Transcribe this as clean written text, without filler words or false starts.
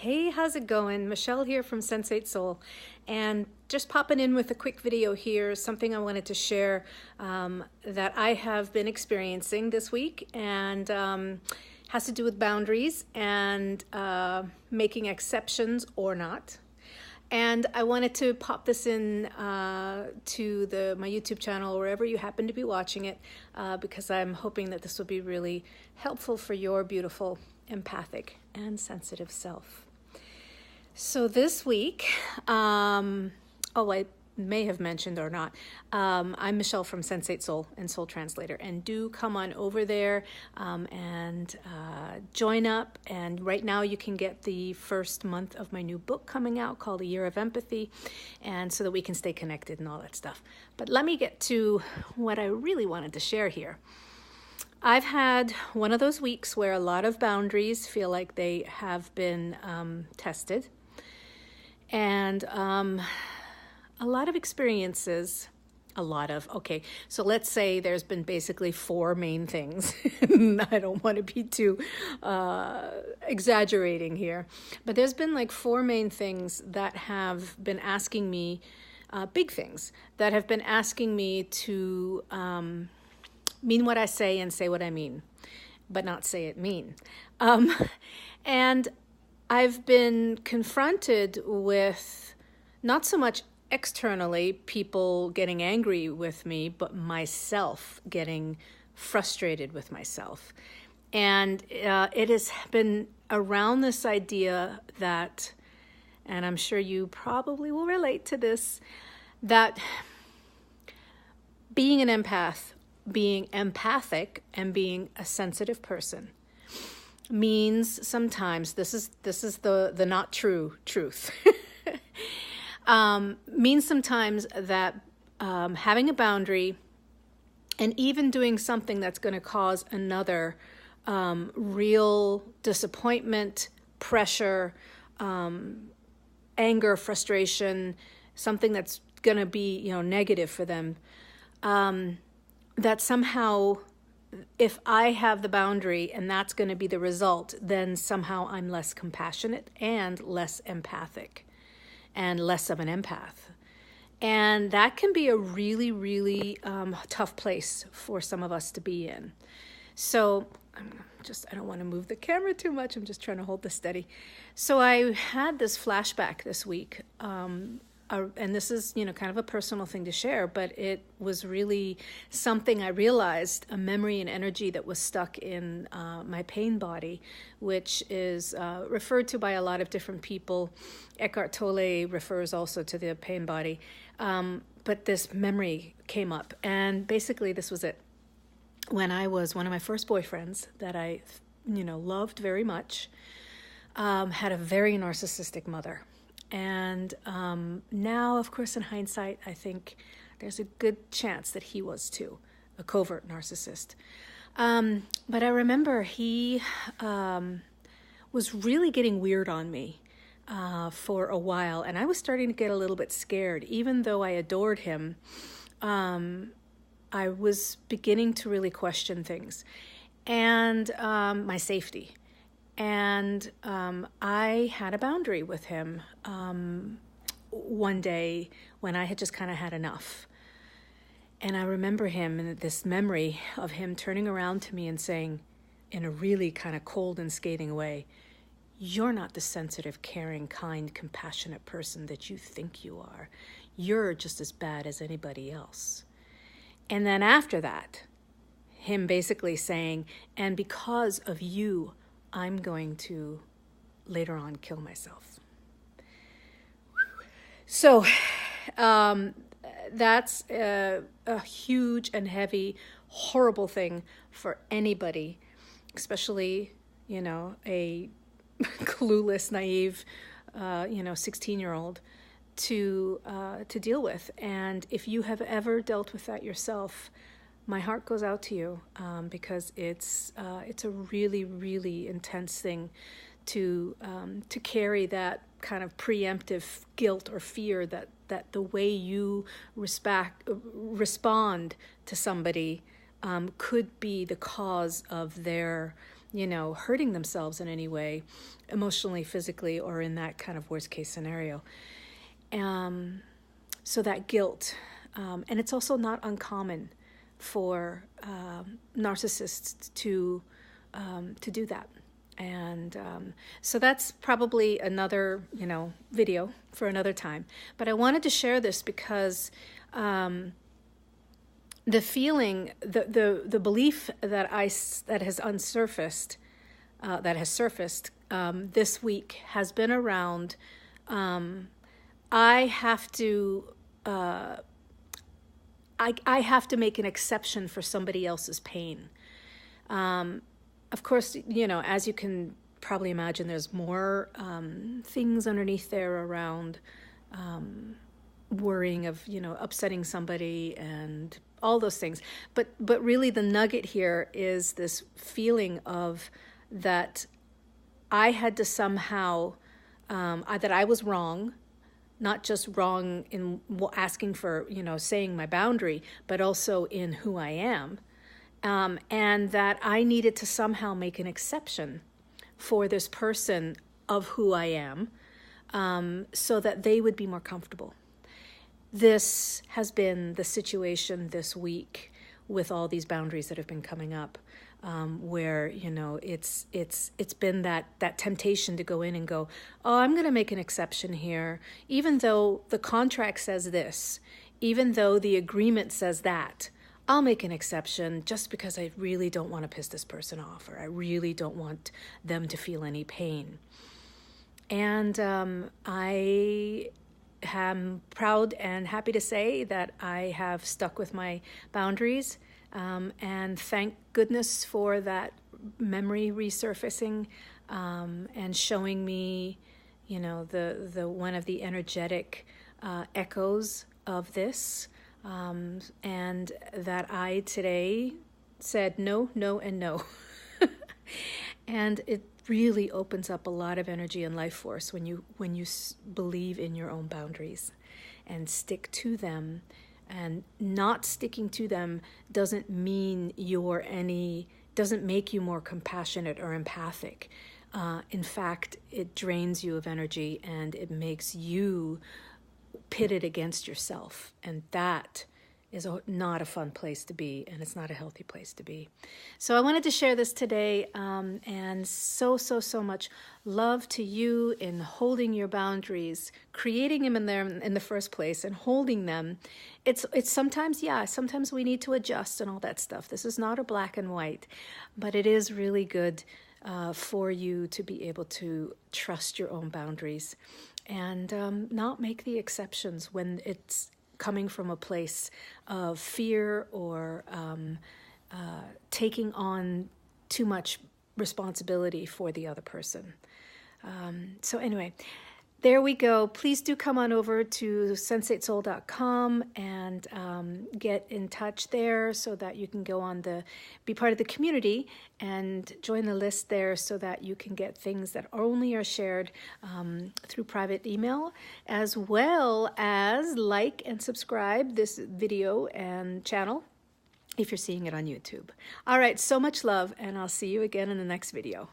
Hey, how's it going? Michelle here from Sensate Soul, and just popping in with a quick video here, something I wanted to share that I have been experiencing this week, and has to do with boundaries and making exceptions or not. And I wanted to pop this in to my YouTube channel, wherever you happen to be watching it, because I'm hoping that this will be really helpful for your beautiful, empathic, and sensitive self. So this week, I may have mentioned or not, I'm Michelle from Sensate Soul and Soul Translator, and do come on over there and join up. And right now you can get the first month of my new book coming out called A Year of Empathy, and so that we can stay connected and all that stuff. But let me get to what I really wanted to share here. I've had one of those weeks where a lot of boundaries feel like they have been tested, and a lot of experiences, okay, so let's say there's been basically four main things. I don't want to be too exaggerating here, but there's been like four main things that have been asking me, big things, that have been asking me to mean what I say and say what I mean, but not say it mean. And I've been confronted with not so much externally people getting angry with me, but myself getting frustrated with myself. And it has been around this idea that, and I'm sure you probably will relate to this, that being an empath, being empathic, and being a sensitive person means sometimes, this is the not true truth, means sometimes that having a boundary and even doing something that's going to cause another real disappointment, pressure, anger, frustration, something that's going to be negative for them, that somehow if I have the boundary and that's going to be the result, then somehow I'm less compassionate and less empathic and less of an empath. And that can be a really, really tough place for some of us to be in. So I don't want to move the camera too much. I'm just trying to hold this steady. So I had this flashback this week, and this is, kind of a personal thing to share, but it was really something I realized, a memory and energy that was stuck in my pain body, which is referred to by a lot of different people. Eckhart Tolle refers also to the pain body. But this memory came up, and basically this was it. When I was one of my first boyfriends that I, loved very much, had a very narcissistic mother. And now, of course, in hindsight, I think there's a good chance that he was too, a covert narcissist. But I remember he was really getting weird on me for a while, and I was starting to get a little bit scared. Even though I adored him, I was beginning to really question things and my safety. And I had a boundary with him one day when I had just kind of had enough. And I remember him, and this memory of him turning around to me and saying, in a really kind of cold and scathing way, "You're not the sensitive, caring, kind, compassionate person that you think you are. You're just as bad as anybody else." And then after that, him basically saying, "And because of you, I'm going to later on kill myself." So that's a huge and heavy, horrible thing for anybody, especially, a clueless, naive, 16-year-old to deal with. And if you have ever dealt with that yourself, my heart goes out to you, because it's a really, really intense thing to carry that kind of preemptive guilt or fear that the way you respond to somebody could be the cause of their hurting themselves in any way, emotionally, physically, or in that kind of worst case scenario. So that guilt, and it's also not uncommon for narcissists to do that. And so that's probably another, video for another time. But I wanted to share this because the feeling, the belief that has surfaced this week has been around. I have to make an exception for somebody else's pain. Of course, as you can probably imagine, there's more things underneath there around worrying of, upsetting somebody and all those things. But really the nugget here is this feeling of that I had to somehow, that I was wrong, not just wrong in asking for, saying my boundary, but also in who I am. And that I needed to somehow make an exception for this person of who I am, so that they would be more comfortable. This has been the situation this week with all these boundaries that have been coming up, where it's been that temptation to go in and go, oh, I'm going to make an exception here, even though the contract says this, even though the agreement says that. I'll make an exception just because I really don't want to piss this person off, or I really don't want them to feel any pain. And I am proud and happy to say that I have stuck with my boundaries, and thank goodness for that memory resurfacing, and showing me, the one of the energetic echoes of this. And that I today said no, no, and no. And it really opens up a lot of energy and life force when you believe in your own boundaries and stick to them. And not sticking to them doesn't mean doesn't make you more compassionate or empathic. In fact, it drains you of energy and it makes you pitted against yourself, and that is not a fun place to be, and it's not a healthy place to be. So I wanted to share this today, and so much love to you in holding your boundaries, creating them in the first place, and holding them. It's sometimes we need to adjust and all that stuff. This is not a black and white, but it is really good for you to be able to trust your own boundaries and not make the exceptions when it's coming from a place of fear or taking on too much responsibility for the other person. So anyway, there we go. Please do come on over to sensatesoul.com and get in touch there so that you can be part of the community and join the list there so that you can get things that only are shared through private email, as well as like and subscribe this video and channel if you're seeing it on YouTube. All right, so much love, and I'll see you again in the next video.